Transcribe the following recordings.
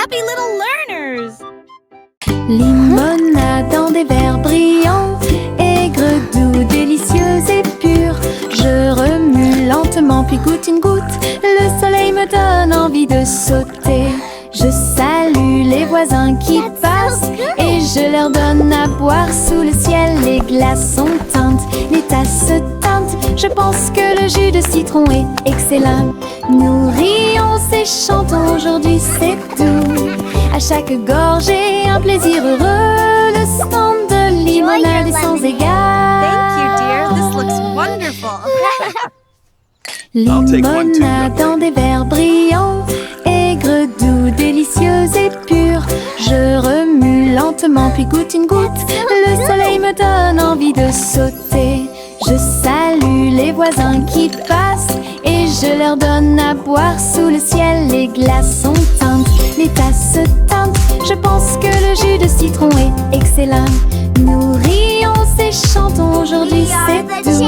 happy little learners! Limonade dans des verres brillants, aigre, doux, délicieuse et pure. Je remue lentement puis goûte une goutte. Le soleil me donne envie de sauter. Je salue les voisins qui passent et je leur donne à boire sous le ciel. Les glaçons teintent, les tasses se teintent. Je pense que le jus de citron est excellent. Nous rions et chantons, aujourd'hui c'est tout. À chaque gorgée, un plaisir heureux. Le stand de limonade est sans égal. Thank you, dear. This looks wonderful. Limonade dans des verres brillants, aigre, doux, délicieuse et pure. Je remue lentement puis goûte une goutte. Le soleil me donne envie de sauter. Je salue les voisins qui passent et je leur donne à boire sous le ciel. Les glaçons teintent, les tasses se teintent. Je pense que le jus de citron est excellent. Nous rions et chantons, aujourd'hui c'est tout.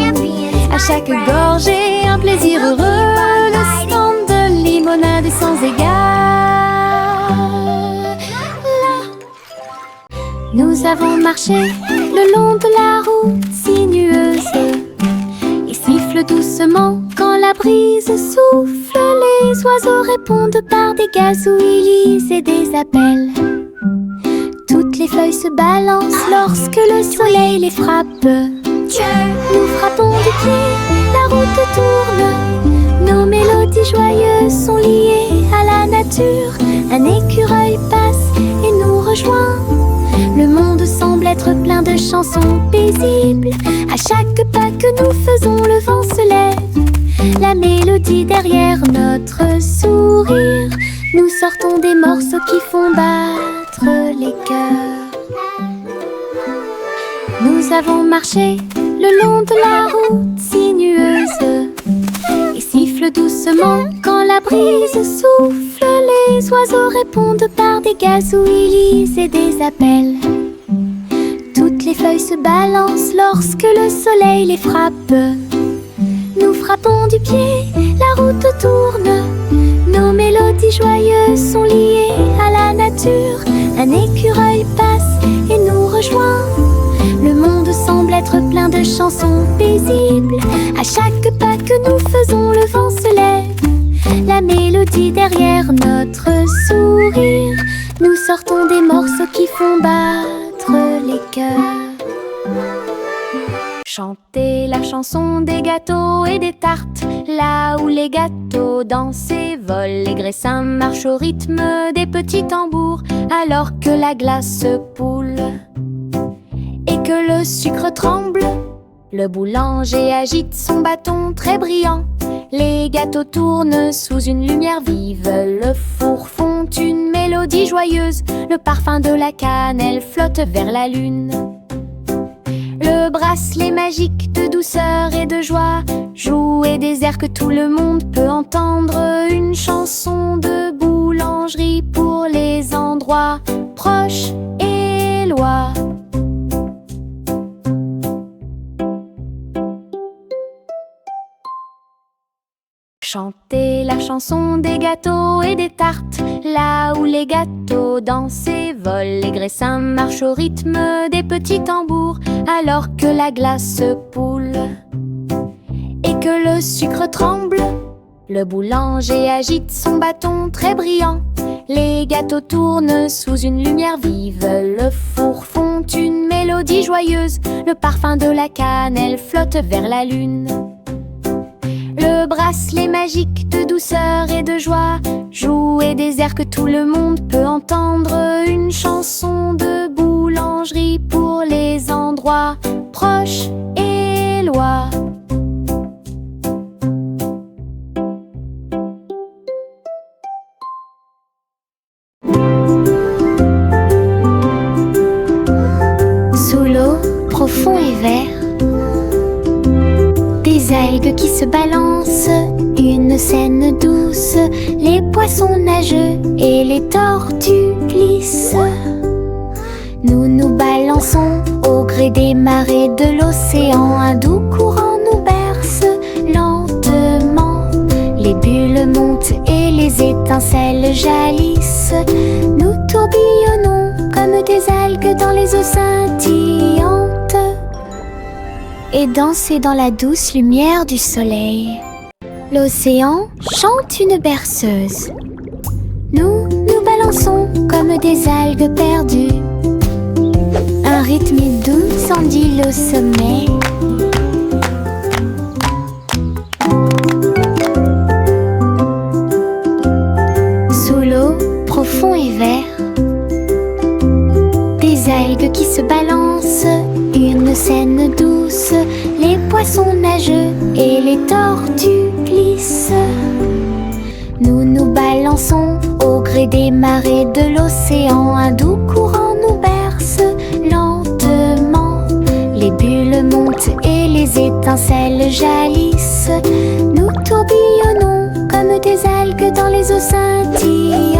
À chaque gorgée, un plaisir heureux. Le stand de limonade est sans égal. Nous avons marché le long de la route sinueuse et siffle doucement quand la brise souffle. Les oiseaux répondent par des gazouillis et des appels. Toutes les feuilles se balancent lorsque le soleil les frappe. Nous frappons du pied, la route tourne. Nos mélodies joyeuses sont liées à la nature. Un écureuil passe et nous rejoint. Le monde semble être plein de chansons paisibles. À chaque pas que nous faisons, le vent se lève. La mélodie derrière notre sourire. Nous sortons des morceaux qui font battre les cœurs. Nous avons marché le long de la route sinueuse et siffle doucement quand la brise souffle. Les oiseaux répondent par des gazouillis et des appels. Toutes les feuilles se balancent lorsque le soleil les frappe. Nous frappons du pied, la route tourne. Nos mélodies joyeuses sont liées à la nature. Un écureuil passe et nous rejoint. Le monde semble être plein de chansons paisibles. À chaque pas que nous faisons, le vent se lève. La mélodie derrière notre sourire. Nous sortons des morceaux qui font battre les cœurs. Chantez la chanson des gâteaux et des tartes. Là où les gâteaux dansent et volent, les graissins marchent au rythme des petits tambours. Alors que la glace se poule et que le sucre tremble, le boulanger agite son bâton très brillant. Les gâteaux tournent sous une lumière vive. Le four fond une mélodie joyeuse. Le parfum de la cannelle flotte vers la lune. Le bracelet magique de douceur et de joie joue et des airs que tout le monde peut entendre. Une chanson de boulangerie pour les endroits proches et loin. Chantez la chanson des gâteaux et des tartes. Là où les gâteaux dansent et volent, les graissins marchent au rythme des petits tambours. Alors que la glace se poule et que le sucre tremble, le boulanger agite son bâton très brillant. Les gâteaux tournent sous une lumière vive. Le four fond une mélodie joyeuse. Le parfum de la cannelle flotte vers la lune. Le bracelet magique de douceur et de joie joue et des airs que tout le monde peut entendre. Une chanson de boulangerie pour les endroits proches et loin. Sous l'eau, profond et vert, des algues qui se balancent, une scène douce. Les poissons nagent et les tortues glissent. Nous nous balançons au gré des marées de l'océan. Un doux courant nous berce lentement. Les bulles montent et les les étincelles jaillissent. Nous tourbillonnons comme des algues dans les eaux scintillantes et danser dans la douce lumière du soleil. L'océan chante une berceuse. Nous nous balançons comme des algues perdues. Un rythme doux s'endile au sommet. Sous l'eau, profond et vert, des algues qui se balancent, une scène douce, les poissons nageux et les tortues glissent. Nous nous balançons au gré des marées de l'océan, un doux courant nous berce lentement. Les bulles montent et les étincelles jaillissent. Nous tourbillonnons comme des algues dans les eaux scintillantes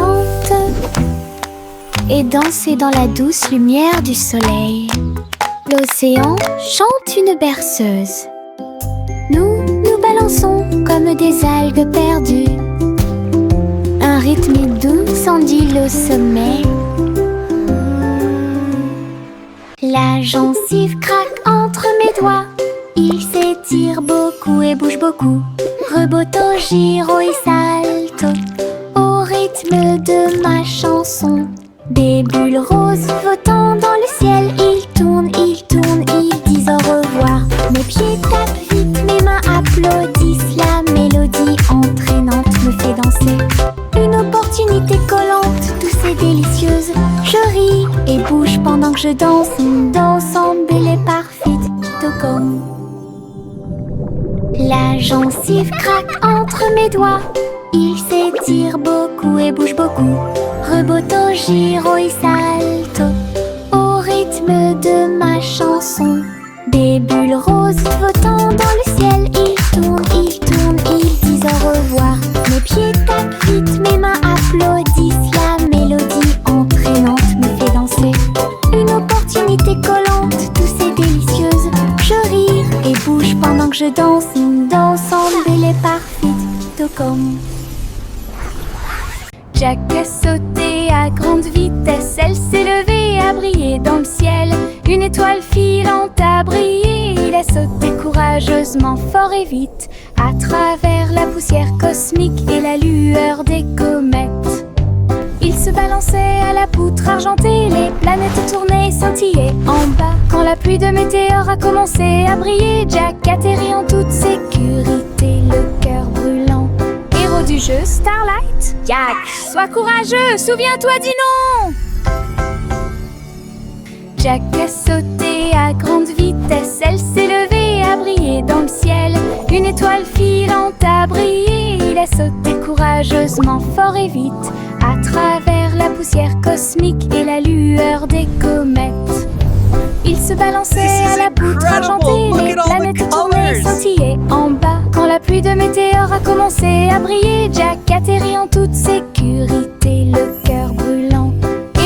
et danser dans la douce lumière du soleil. L'océan chante une berceuse. Nous nous balançons comme des algues perdues. Un rythme doux s'endile au sommet. La gencive craque entre mes doigts. Il s'étire beaucoup et bouge beaucoup. Reboto, giro et salto au rythme de ma chanson. Des bulles roses flottant dans le ciel. Ils tournent, ils disent au revoir. Mes pieds tapent vite, mes mains applaudissent. La mélodie entraînante me fait danser. Une opportunité collante, douce et délicieuse. Je ris et bouge pendant que je danse. Une danse embellée parfaite de gomme. La gencive craque entre mes doigts. Il s'étire beaucoup et bouge beaucoup. Reboto, giro et salto au rythme de ma chanson. Des bulles roses flottant dans le ciel. Ils tournent, ils disent au revoir. Mes pieds tapent vite, mes mains applaudissent. La mélodie entraînante me fait danser. Une opportunité collante, douce et délicieuse. Je ris et bouge pendant que je danse. Une danse embellée parfaite de gomme. Jack a sauté à grande vitesse. Elle s'est levée, a brillé dans le ciel. Une étoile filante a brillé. Il a sauté courageusement, fort et vite, à travers la poussière cosmique et la lueur des comètes. Il se balançait à la poutre argentée. Les planètes tournaient, scintillaient en bas. Quand la pluie de météores a commencé à briller, Jack atterrit en toute sécurité, le cœur brûlant. Héros du jeu Starlight, Jack, sois courageux, souviens-toi du nom. Jack a sauté à grande vitesse. Elle s'est levée, a brillé dans le ciel. Une étoile filante a brillé. Il a sauté courageusement, fort et vite, à travers la poussière cosmique et la lueur des comètes. Il se balançait à la poutre argentée. Les planètes tournaient, scintillaient en bas. Quand la pluie de météores a commencé à briller, Jack atterrit en toute sécurité, le cœur brûlant.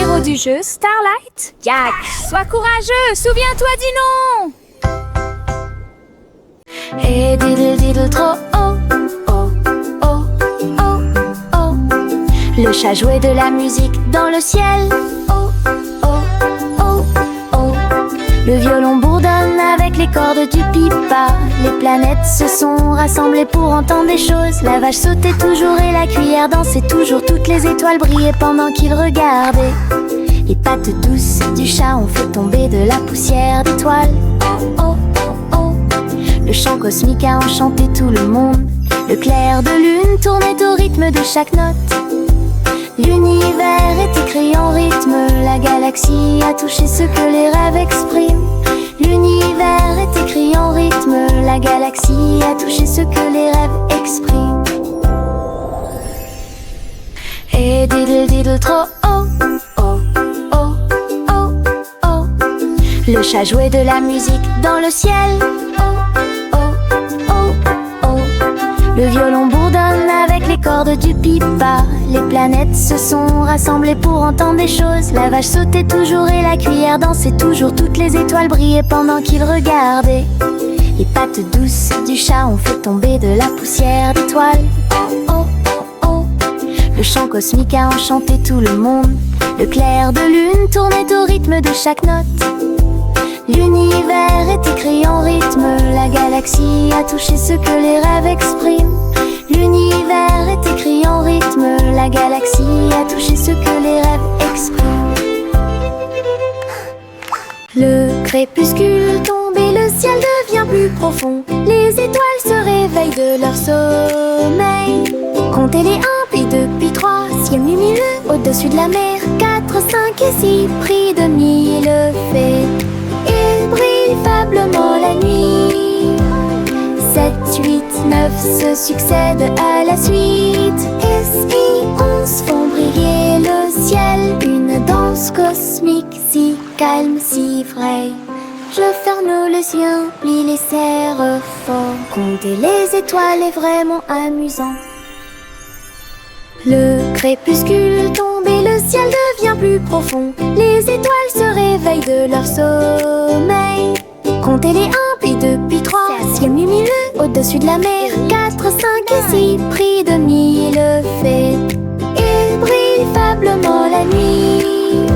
Héros du jeu Starlight, Jack, sois courageux, souviens-toi du nom. Et diddle diddle trop oh, oh, oh, oh, oh. Le chat jouait de la musique dans le ciel. Oh, oh, oh, oh. Le violon bourdonne avec les cordes du pipa. Les planètes se sont rassemblées pour entendre des choses. La vache sautait toujours et la cuillère dansait toujours. Toutes les étoiles brillaient pendant qu'ils regardaient. Les pattes douces du chat ont fait tomber de la poussière d'étoiles. Oh, oh, oh, oh. Le chant cosmique a enchanté tout le monde. Le clair de lune tournait au rythme de chaque note. L'univers est écrit en rythme. La galaxie a touché ce que les rêves expriment. L'univers est écrit en rythme. La galaxie a touché ce que les rêves expriment. Et diddle diddle trop oh, oh, oh, oh, oh. Le chat jouait de la musique dans le ciel. Oh, oh, oh, oh. Le violon bourdonne avec les cordes du pipa. Les planètes se sont rassemblées pour entendre des choses. La vache sautait toujours et la cuillère dansait toujours. Toutes les étoiles brillaient pendant qu'ils regardaient. Les pattes douces du chat ont fait tomber de la poussière d'étoiles. Oh, oh, oh. Le chant cosmique a enchanté tout le monde. Le clair de lune tournait au rythme de chaque note. L'univers est écrit en rythme. La galaxie a touché ce que les rêves expriment. L'univers est écrit en rythme. La galaxie a touché ce que les rêves expriment. Le crépuscule tombe et le ciel devient plus profond. Les étoiles se réveillent de leur sommeil. Comptez les 1, puis 2, puis 3, ciel lumineux au-dessus de la mer. 4, 5 et 6, pris de mille fées. Il brille faiblement la nuit. 7, 8, 9 se succèdent à la suite. Et 11 font briller le ciel. Une danse cosmique si calme, si vraie. Je ferme les yeux, plie les serres fort. Compter les étoiles est vraiment amusant. Le crépuscule tombe et le ciel devient plus profond. Les étoiles se réveillent de leur sommeil. Comptez les 1, puis 2, puis 3, ciel lumineux au-dessus de la mer. 4, 5 et 6, pris de mille fées. Il brille faiblement la nuit.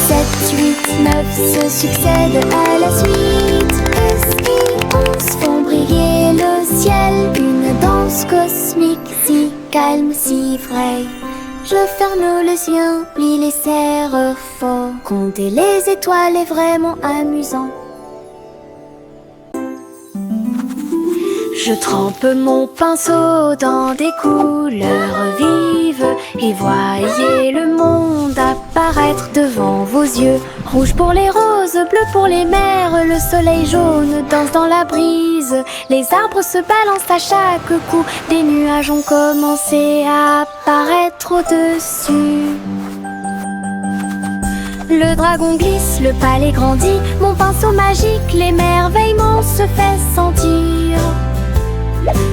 7, 8, 9 se succèdent à la suite. Et 11 font briller le ciel. Une danse cosmique si calme, si vraie. Je ferme les yeux, plie les serres fort. Compter les étoiles est vraiment amusant. Je trempe mon pinceau dans des couleurs vives et voyez le monde apparaître devant vos yeux. Rouge pour les roses, bleu pour les mers, le soleil jaune danse dans la brise. Les arbres se balancent à chaque coup, des nuages ont commencé à apparaître au-dessus. Le dragon glisse, le palais grandit, mon pinceau magique, l'émerveillement se fait sentir.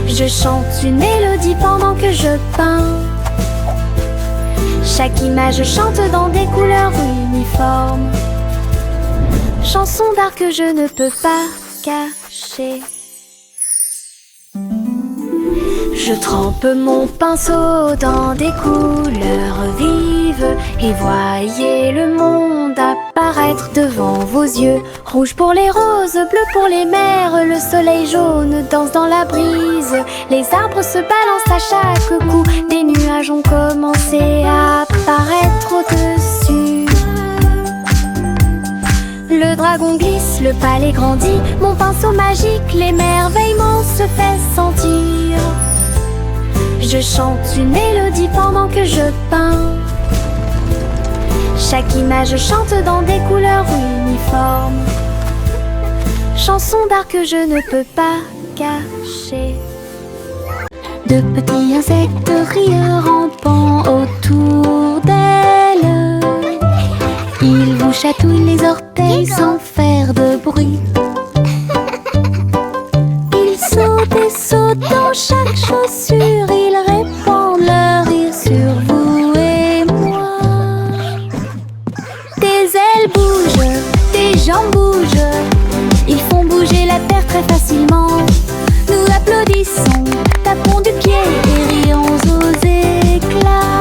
Je chante une mélodie pendant que je peins. Chaque image chante dans des couleurs uniformes. Chanson d'art que je ne peux pas cacher. Je trempe mon pinceau dans des couleurs vives et voyez le monde apparaître devant vos yeux. Rouge pour les roses, bleu pour les mers, le soleil jaune danse dans la brise. Les arbres se balancent à chaque coup, des nuages ont commencé à apparaître au-dessus. Le dragon glisse, le palais grandit, mon pinceau magique, l'émerveillement se fait sentir. Je chante une mélodie pendant que je peins. Chaque image chante dans des couleurs uniformes. Chanson d'art que je ne peux pas cacher. De petits insectes rieurs rampant autour d'elle. Ils vous chatouillent les orteils sans faire de bruit. Ils sautent et sautent dans chaque chaussure. Ils répandent leur rire sur vous et moi. Tes ailes bougent, tes jambes bougent. Ils font bouger la terre très facilement. Nous applaudissons, tapons du pied et rions aux éclats.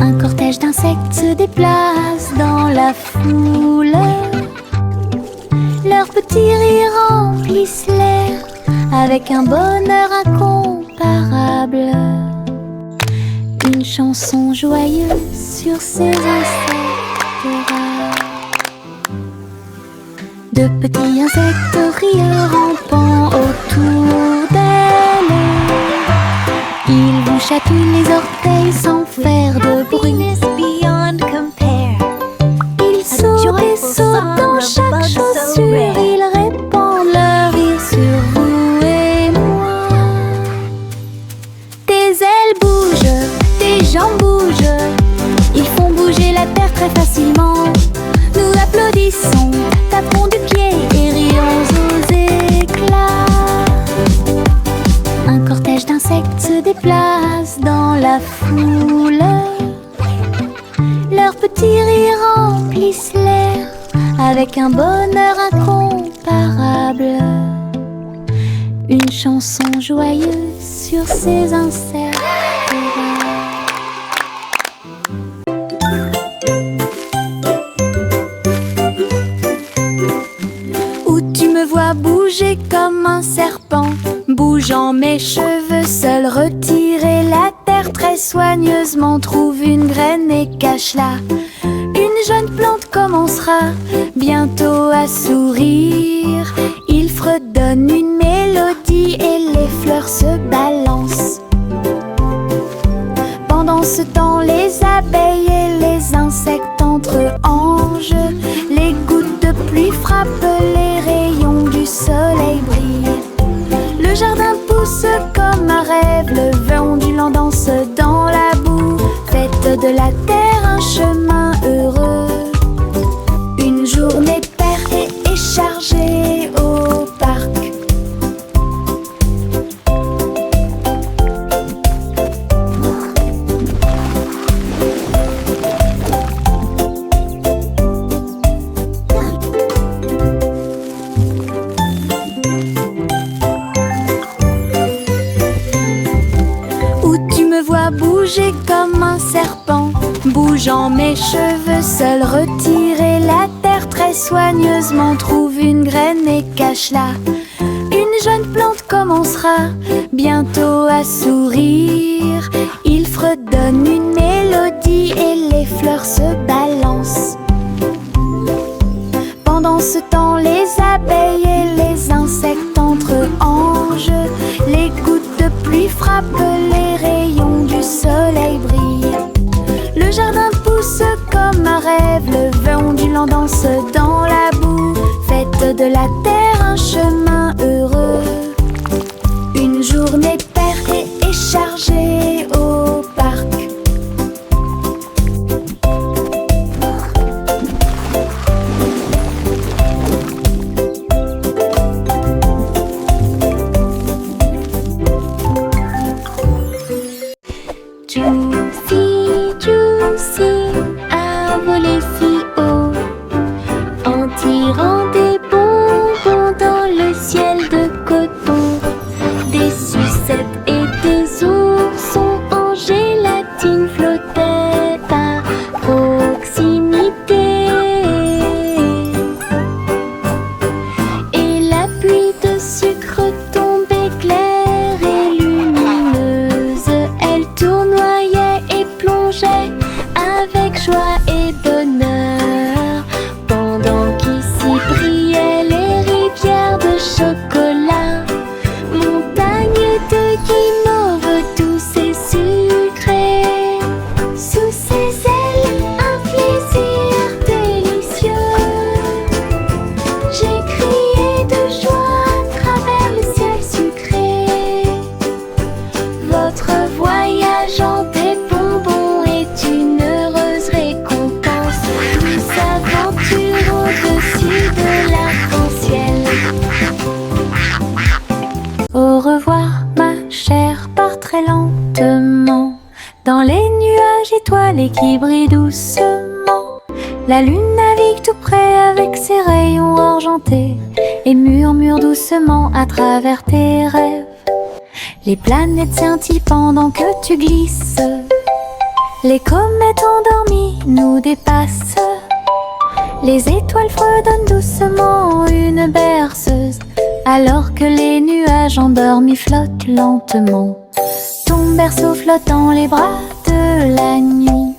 Un cortège d'insectes se déplace dans la foule. Leurs petits rires remplissent l'air avec un bonheur incomparable. Une chanson joyeuse sur ces insectes rares. De petits insectes rieurs rampant autour d'elle. Ils vous chatouillent les orteils sans faire de bruit. Ils sautent et sautent dans chaque chaussure. Ils répandent leur rire sur vous et moi. Tes ailes bougent, tes jambes bougent. Ils font bouger la terre très facilement. Nous applaudissons, tapons du pied et rions aux éclats. Un cortège d'insectes se déplace dans la foule. Leurs petits rires remplissent l'air avec un bonheur incomparable. Une chanson joyeuse sur ces insectes. Bougeant mes cheveux, seul retirer la terre très soigneusement. Trouve une graine et cache-la. Une jeune plante commencera bientôt à sourire. Il fredonne une mélodie et les fleurs se balancent. Pendant ce temps, les abeilles et les insectes entre anges. Les gouttes de pluie frappent, les rayons du soleil brillent. Le jardin pousse comme un rêve, le vent ondulant danse dans la boue. Faites de la terre un chemin heureux. Une journée paire et chargée au parc. Bouger comme un serpent, bougeant mes cheveux, seul retirer la terre très soigneusement. Trouve une graine et cache-la. Une jeune plante commencera bientôt à sourire. Il fredonne une mélodie et les fleurs se balancent. Pendant ce temps, les abeilles et les insectes entre anges. Les gouttes de pluie frappent, les rayons du soleil brillent. Le jardin pousse comme un rêve, le vent ondulant danse dans la boue. Faites de la terre un chemin heureux. Une journée paire et chargée au parc. Juicy, Juicy a volé si haut en tirant des bonbons dans le ciel de coton. Des sucettes et des oursons en gélatine flottaient à proximité. Et la pluie de sucre tombait claire et lumineuse. Elle tournoyait et plongeait avec joie et bonheur, pendant qu'ici brillaient les rivières de chocolat. Montagnes de guimauve douces et sucrées. Sous ses ailes, un plaisir délicieux. J'ai crié de joie à travers le ciel sucré. Votre voyage en des bonbons est une heureuse récompense. Nous aventure au-dessus de l'arc-en-ciel. Au revoir, ma chère, pars très lentement dans les nuages étoilés qui brillent doucement. La lune navigue tout près avec ses rayons argentés et murmure doucement à travers tes rêves. Les planètes scintillent pendant que tu glisses. Les comètes endormies nous dépassent. Les étoiles fredonnent doucement une berceuse, alors que les nuages endormis flottent lentement. Ton berceau flotte dans les bras de la nuit,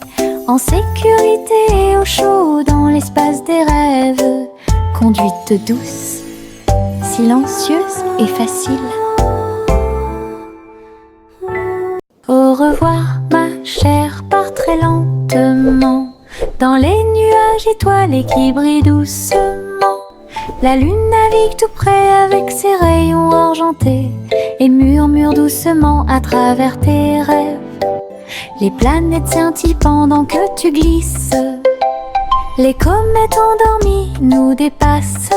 en sécurité et au chaud dans l'espace des rêves. Conduite douce, silencieuse et facile. Au revoir, ma chère, pars très lentement dans les nuages étoilés qui brillent doucement. La lune navigue tout près avec ses rayons argentés et murmure doucement à travers tes rêves. Les planètes scintillent pendant que tu glisses. Les comètes endormies nous dépassent.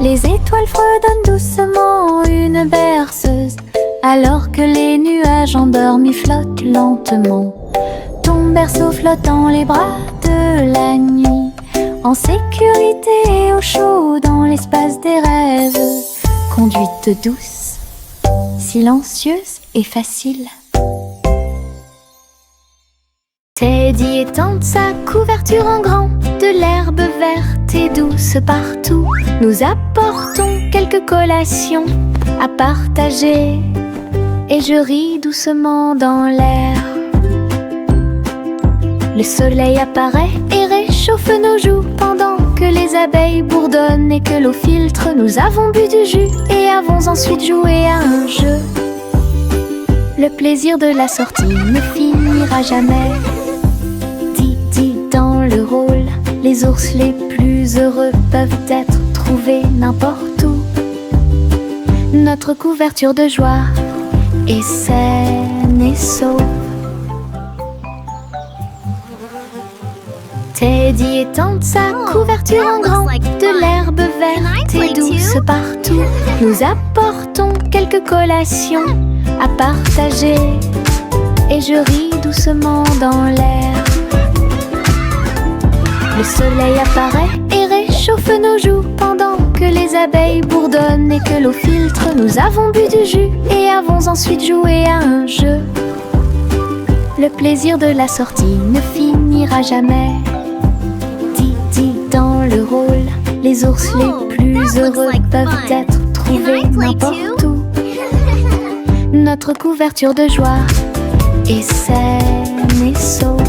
Les étoiles fredonnent doucement une berceuse, alors que les nuages endormis flottent lentement. Ton berceau flotte dans les bras de la nuit, en sécurité et au chaud dans l'espace des rêves. Conduite douce, silencieuse et facile. Teddy étend sa couverture en grand, de l'herbe verte et douce partout. Nous apportons quelques collations à partager, et je ris doucement dans l'air. Le soleil apparaît et réchauffe nos joues pendant que les abeilles bourdonnent et que l'eau filtre. Nous avons bu du jus et avons ensuite joué à un jeu. Le plaisir de la sortie ne finira jamais. Didi dans le rôle, les ours les plus heureux peuvent être trouvés n'importe où. Notre couverture de joie est saine et sauve. Teddy étend sa couverture en grand, de l'herbe verte et douce partout. Nous apportons quelques collations à partager, et je ris doucement dans l'air. Le soleil apparaît et réchauffe nos joues pendant que les abeilles bourdonnent et que l'eau filtre. Nous avons bu du jus et avons ensuite joué à un jeu. Le plaisir de la sortie ne finira jamais. Didi dans le rôle, les ours les plus heureux peuvent être trouvés n'importe où. Notre couverture de joie est saine et sauve.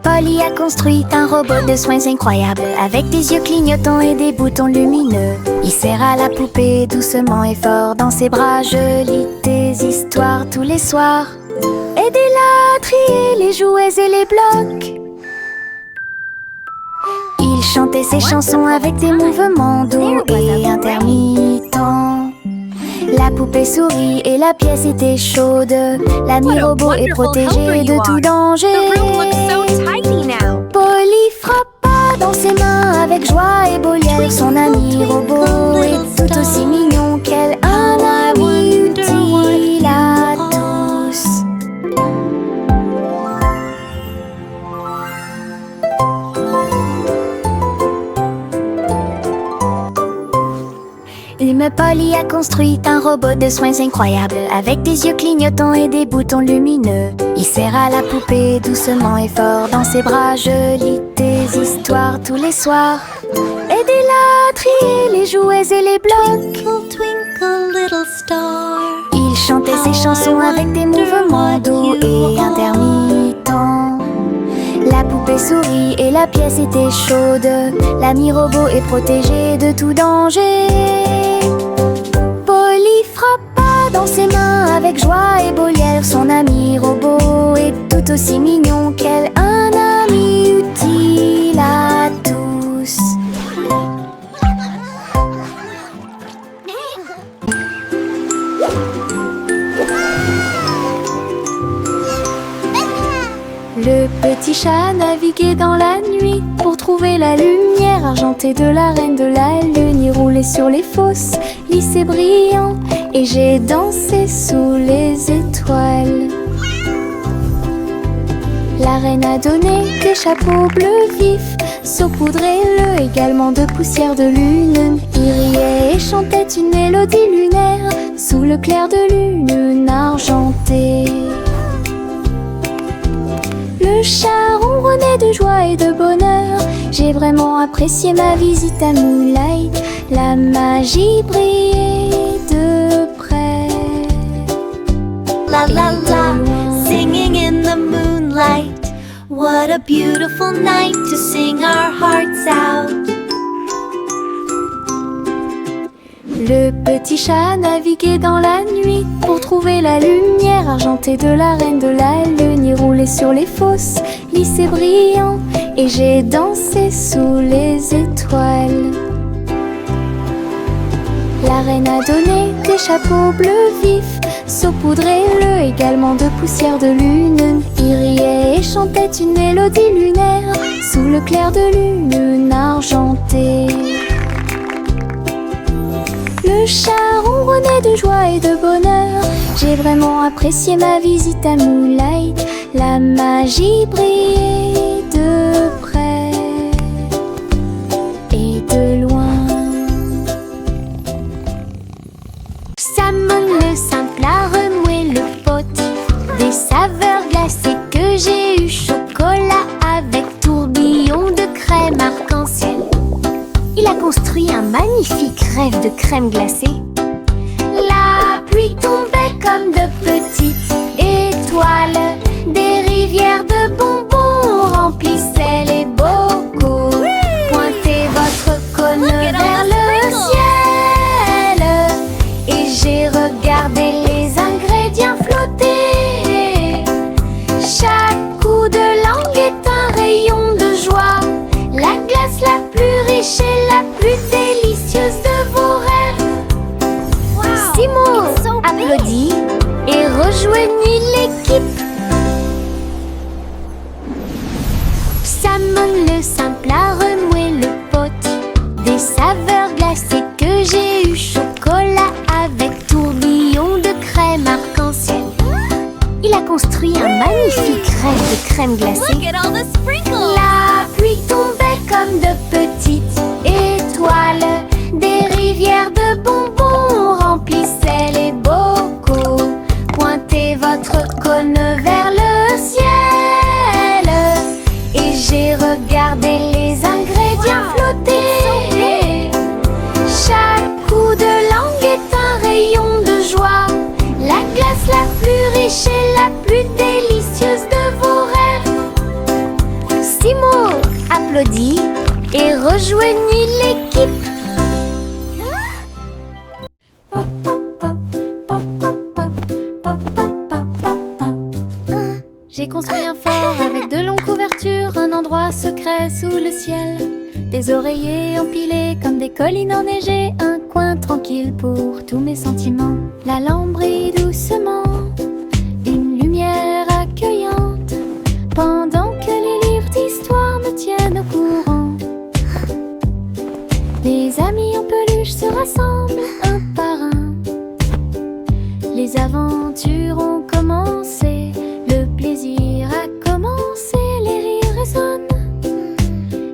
Polly a construit un robot de soins incroyable, avec des yeux clignotants et des boutons lumineux. Il serre à la poupée doucement et fort dans ses bras. Je lis des histoires tous les soirs. Aidez-la à trier les jouets et les blocs. Il chantait ses chansons avec des mouvements doux et intermittents. La poupée sourit et la pièce était chaude. L'ami robot est protégé de tout danger. Polly frappa dans ses mains avec joie et beau liel. Son ami robot est tout aussi mignon qu'elle. Un ami utile à tous. Polly a construit un robot de soins incroyable, avec des yeux clignotants et des boutons lumineux. Il serre à la poupée doucement et fort dans ses bras. Je lis des histoires tous les soirs. Aidez-la à trier les jouets et les blocs. Twinkle, twinkle, little star. Il chantait ses chansons avec des mouvements doux et intermittents. La poupée sourit et la pièce était chaude. L'ami robot est protégé de tout danger. Polly frappa dans ses mains avec joie et beau liel. Son ami robot est tout aussi mignon qu'elle. Un ami utile à tous. Le petit chat naviguait dans la nuit pour trouver la lumière argentée de la reine de la lune. Il roulait sur les fosses, lissé brillant, et j'ai dansé sous les étoiles. La reine a donné des chapeaux bleus vifs, saupoudrez-le également de poussière de lune. Il riait et chantait une mélodie lunaire sous le clair de lune argentée. Le chat ronronnait de joie et de bonheur. J'ai vraiment apprécié ma visite à Moonlight. La magie brillait de près. La la la, singing in the moonlight. What a beautiful night to sing our hearts out. Le petit chat naviguait dans la nuit pour trouver la lumière argentée de la reine de la lune. Il roulait sur les fosses, lissé brillant, et j'ai dansé sous les étoiles. La reine a donné des chapeaux bleus vifs, saupoudrez-le également de poussière de lune. Il riait et chantait une mélodie lunaire sous le clair de lune argentée. Le chat ronronnait de joie et de bonheur. J'ai vraiment apprécié ma visite à Moonlight. La magie brillait de près et de loin. Salmon le simple a remué le pot des saveurs glacées que j'ai eu magnifique rêve de crème glacée. La pluie tombait comme de petites étoiles. Des rivières de bonbons remplissaient les bocaux. Pointez votre cône vers le ciel et j'ai regardé les ingrédients flotter. Chaque coup de langue est un rayon de joie. La glace la plus riche et la plus délicieuse de vos rêves. Simo applaudit et rejoignit l'équipe. Samon le simple a remué le pot. Des saveurs glacées que j'ai eu. Chocolat avec tourbillon de crème arc-en-ciel. Il a construit un magnifique rêve de crème glacée. Look at all the sprinkles! La pluie tombait comme de petites étoiles. Des rivières de bonbons remplissaient les bocaux. Pointez votre cône vers le ciel et j'ai regardé les ingrédients flotter. Chaque coup de langue est un rayon de joie. La glace la plus riche et la plus délicieuse de vos rêves. Simo applaudit et rejoignit l'équipe. J'ai construit un fort avec de longues couvertures, un endroit secret sous le ciel. Des oreillers empilés comme des collines enneigées, un coin tranquille pour tous mes sentiments. La lampe brille doucement, une lumière accueillante, pendant que les livres d'histoire me tiennent au courant. Mes amis en peluche se rassemblent un par un. Les aventures ont commencé, le plaisir a commencé, les rires résonnent,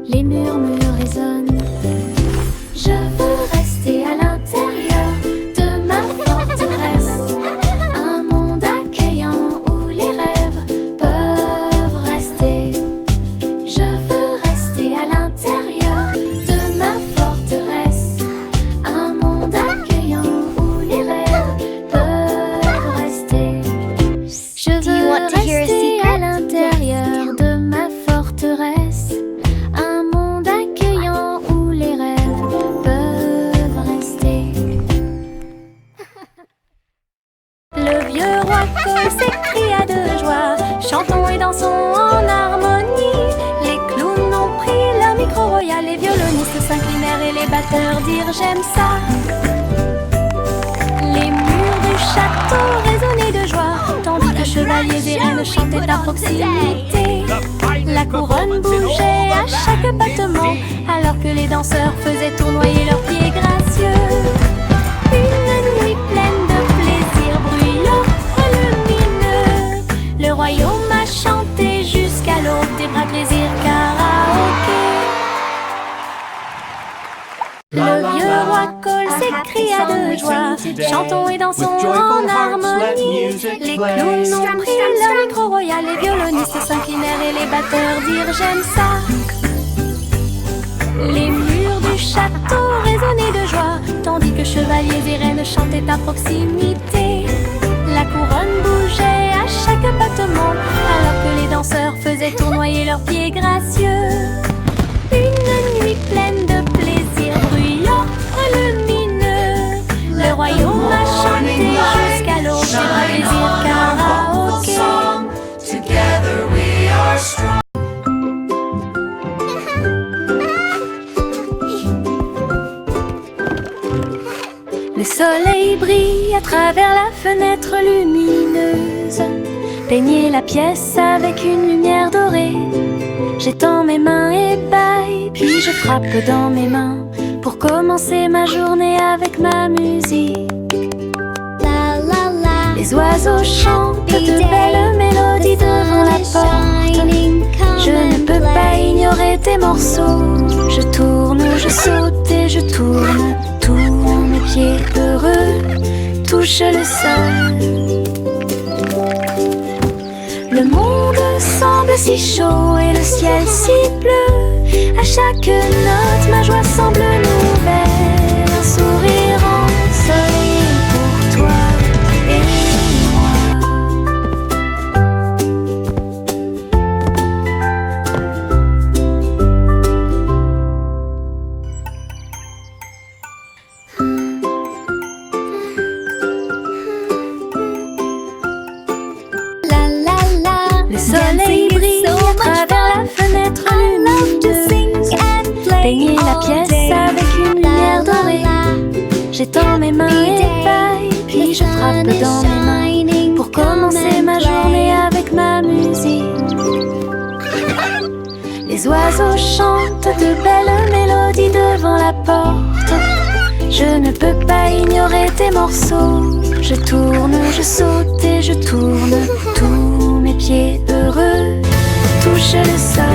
les murmures résonnent. Je veux rester à l'intérieur de ma forteresse, un monde accueillant où les rêves peuvent rester. Je veux rester à l'intérieur de ma forteresse, un monde accueillant où les rêves peuvent rester. Je veux rester à l'intérieur de ma forteresse, un monde accueillant où les rêves peuvent rester. Le vieux roi Cole s'écria de joie, chantons et dansons en harmonie. Les clowns ont pris leur micro royal, les violonistes s'inclinèrent et les batteurs dirent j'aime ça. Les murs du château résonnaient de joie, tandis que chevaliers et reines chantaient à proximité. La couronne bougeait à chaque battement, alors que les danseurs faisaient tournoyer leurs pieds gracieux. Une nuit pleine de plaisir bruyant, lumineux. Le royaume a chanté jusqu'à l'aube des bras plaisir karaoké. Le vieux roi Cole s'écria de joie, chantons et dansons en harmonie. Les clowns ont pris leur micro royal, les violonistes s'inclinèrent et les batteurs dirent j'aime ça. Les murs du château résonnaient de joie, tandis que chevaliers et reines chantaient à proximité. La couronne bougeait à chaque battement, alors que les danseurs faisaient tournoyer leurs pieds gracieux. Une nuit pleine de plaisir bruyant, lumineux. Le royaume a chanté jusqu'à l'aube des bras plaisir karaoké. Together we are strong. Le soleil brille à travers la fenêtre lumineuse. Peignez la pièce avec une lumière dorée. J'étends mes mains et baille, puis je frappe dans mes mains pour commencer ma journée avec ma musique. La la la. Les oiseaux chantent de belles mélodies devant la porte. Je ne peux pas ignorer tes morceaux. Je tourne, je saute et je tourne. Tous mes pieds heureux touchent le sol. Le monde semble si chaud et le ciel si bleu. À chaque note, ma joie semble nouvelle. peigner la pièce avec une lumière dorée. J'étends mes mains épailles, puis je frappe dans mes mains pour commencer ma journée avec ma musique. Les oiseaux chantent de belles mélodies devant la porte. Je ne peux pas ignorer tes morceaux. Je tourne, je saute et je tourne. Tous mes pieds heureux touchent le sol.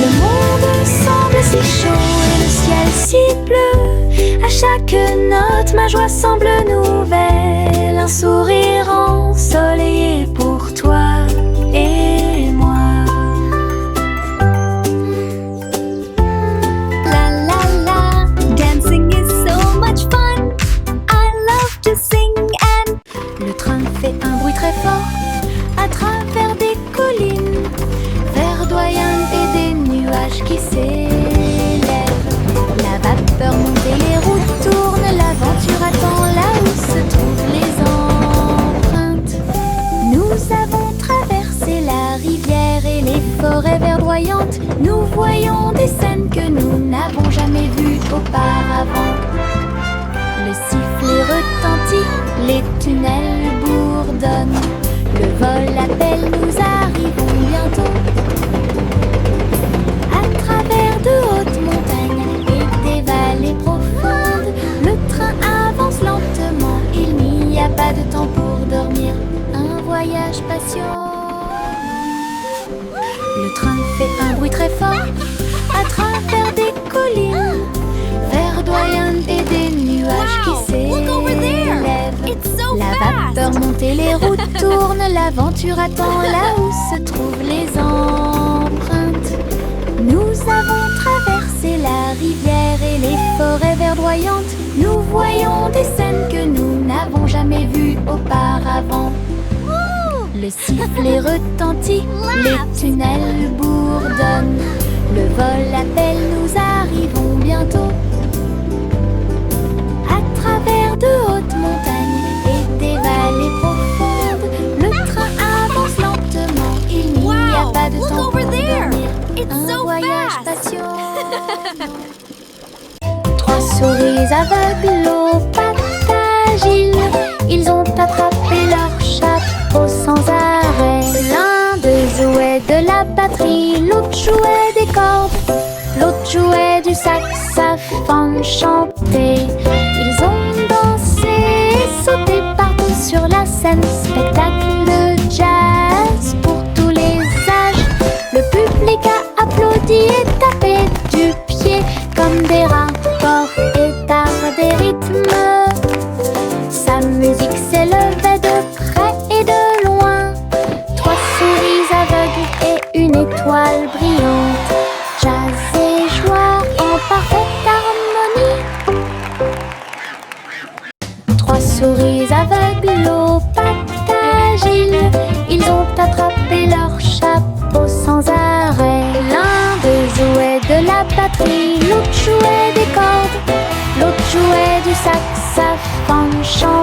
Le monde semble si chaud et le ciel si bleu. À chaque note, ma joie semble nouvelle. Un sourire ensoleillé pour toi et moi. La la la, dancing is so much fun. I love to sing and Le train fait un bruit très fort à travers des collines verdoyantes et des nuages qui s'élèvent. La vapeur monte et les routes tournent. L'aventure attend là où se trouvent les empreintes. Nous avons traversé la rivière et les forêts verdoyantes. Nous voyons des scènes que nous n'avons jamais vues auparavant. Le sifflet retentit, les tunnels bourdonnent. Le vol appelle, nous arrivons bientôt. À travers de hautes montagnes et des vallées profondes, le train avance lentement. Il n'y a pas de temps pour dormir. Un voyage patient. Le train fait un bruit très fort à travers des collines verdoyantes et des nuages qui s'élèvent. La vapeur monte et les routes tournent. L'aventure attend là où se trouvent les empreintes. Nous avons traversé la rivière et les forêts verdoyantes. Nous voyons des scènes que nous n'avons jamais vues auparavant. Le sifflet retentit, les tunnels bourdonnent. Le vol appelle, nous arrivons bientôt. À travers de hautes montagnes et des vallées profondes, le train avance lentement. Il n'y a pas de temps pour dormir. Un voyage patient. Trois souris aveugles aux pattes agiles. Ils ont attrapé leur chapeau sans arrêt. L'un d'eux jouait de la batterie, l'autre jouait des cordes, l'autre jouait du saxophone chanté. Ils ont dansé et sauté partout sur la scène. Spectacle de jazz pour tous les âges. Le public a applaudi et tapé du pied comme des rapports et d'art des rythmes. Sa musique s'élevait de près et de loin. Trois souris aveugles et une étoile brillante. Jazz et joie en parfaite harmonie. Trois souris aveugles aux pattes agiles. Ils ont attrapé leur chapeau sans arrêt. L'un d'eux jouait de la batterie, l'autre jouait des cordes, l'autre jouait du saxophone chanté.